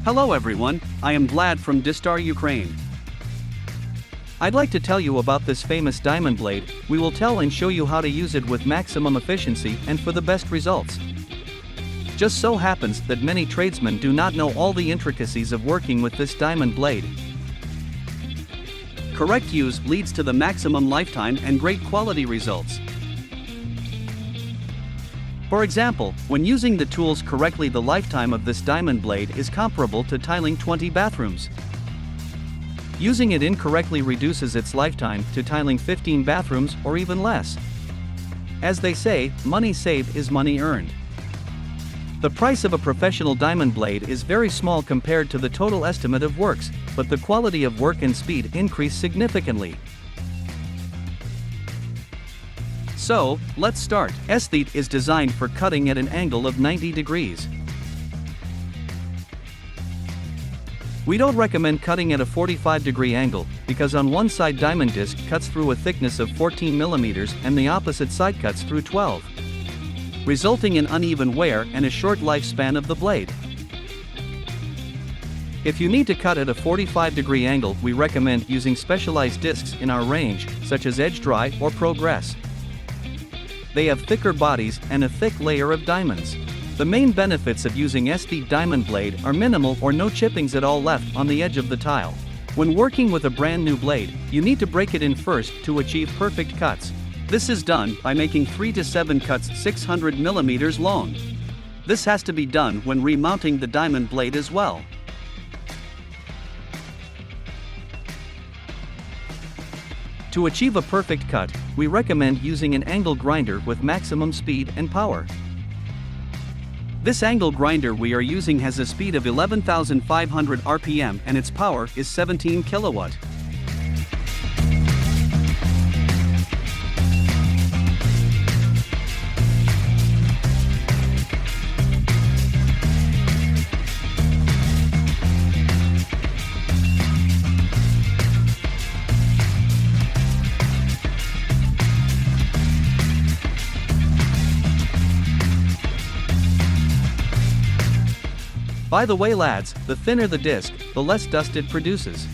Hello everyone, I am Vlad from Distar, Ukraine. I'd like to tell you about this famous diamond blade. We will tell and show you how to use it with maximum efficiency and for the best results. Just so happens that many tradesmen do not know all the intricacies of working with this diamond blade. Correct use leads to the maximum lifetime and great quality results. For example, when using the tools correctly, the lifetime of this diamond blade is comparable to tiling 20 bathrooms. Using it incorrectly reduces its lifetime to tiling 15 bathrooms or even less. As they say, money saved is money earned. The price of a professional diamond blade is very small compared to the total estimate of works, but the quality of work and speed increase significantly. So, let's start. Esthete is designed for cutting at an angle of 90 degrees. We don't recommend cutting at a 45-degree angle, because on one side diamond disc cuts through a thickness of 14 millimeters and the opposite side cuts through 12, resulting in uneven wear and a short lifespan of the blade. If you need to cut at a 45-degree angle, we recommend using specialized discs in our range, such as Edge Dry or Progress. They have thicker bodies and a thick layer of diamonds. The main benefits of using Esthete diamond blade are minimal or no chippings at all left on the edge of the tile. When working with a brand new blade, you need to break it in first to achieve perfect cuts. This is done by making 3 to 7 cuts 600 millimeters long. This has to be done when remounting the diamond blade as well. To achieve a perfect cut, we recommend using an angle grinder with maximum speed and power. This angle grinder we are using has a speed of 11,500 RPM and its power is 17 kilowatt. By the way lads, the thinner the disc, the less dust it produces.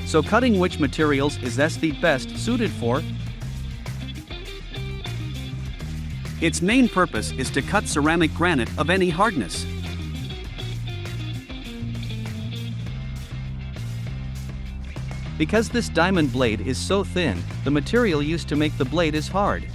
So cutting which materials is Esthete best suited for? Its main purpose is to cut ceramic granite of any hardness. Because this diamond blade is so thin, the material used to make the blade is hard.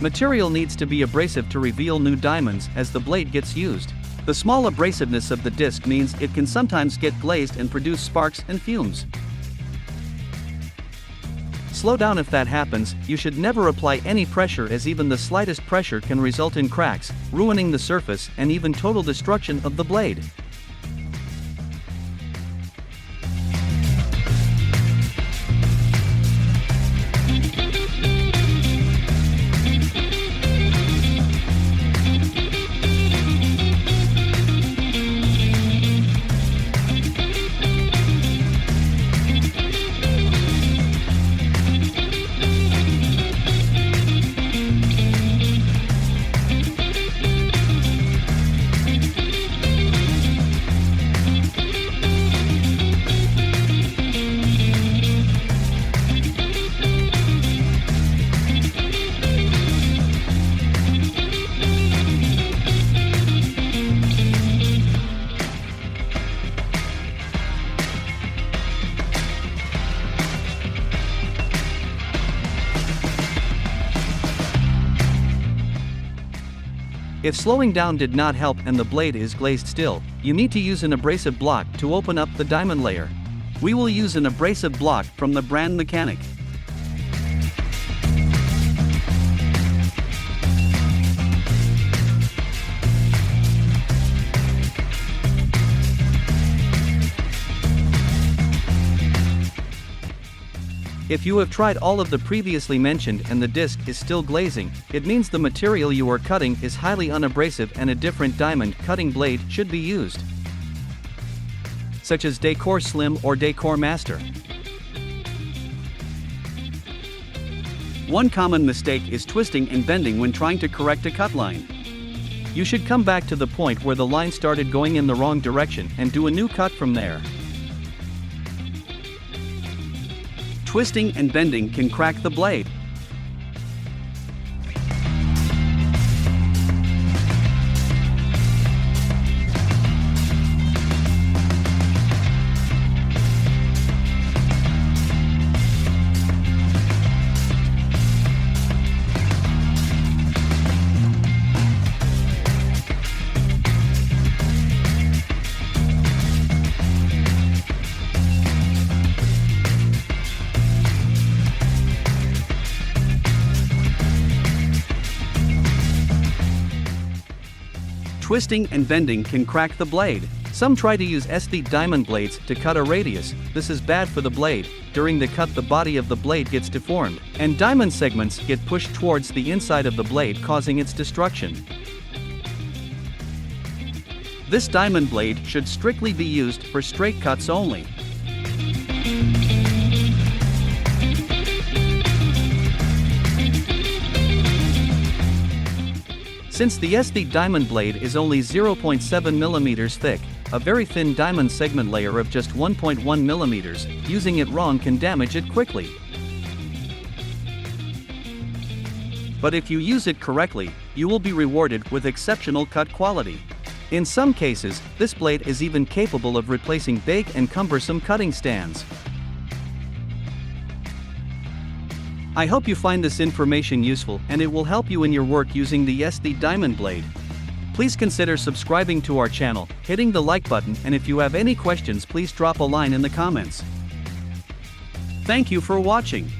Material needs to be abrasive to reveal new diamonds as the blade gets used. The small abrasiveness of the disc means it can sometimes get glazed and produce sparks and fumes. Slow down if that happens. You should never apply any pressure, as even the slightest pressure can result in cracks, ruining the surface and even total destruction of the blade. If slowing down did not help and the blade is glazed still, you need to use an abrasive block to open up the diamond layer. We will use an abrasive block from the brand Mechanic. If you have tried all of the previously mentioned and the disc is still glazing, it means the material you are cutting is highly unabrasive and a different diamond cutting blade should be used, such as Decor Slim or Decor Master. One common mistake is twisting and bending when trying to correct a cut line. You should come back to the point where the line started going in the wrong direction and do a new cut from there. Twisting and bending can crack the blade. Twisting and bending can crack the blade. Some try to use Esthete diamond blades to cut a radius. This is bad for the blade. During the cut, the body of the blade gets deformed, and diamond segments get pushed towards the inside of the blade, causing its destruction. This diamond blade should strictly be used for straight cuts only. Since the Esthete diamond blade is only 0.7 millimeters thick, a very thin diamond segment layer of just 1.1 millimeters, using it wrong can damage it quickly. But if you use it correctly, you will be rewarded with exceptional cut quality. In some cases, this blade is even capable of replacing big and cumbersome cutting stands. I hope you find this information useful and it will help you in your work using the Esthete diamond blade. Please consider subscribing to our channel, hitting the like button, and if you have any questions, please drop a line in the comments. Thank you for watching.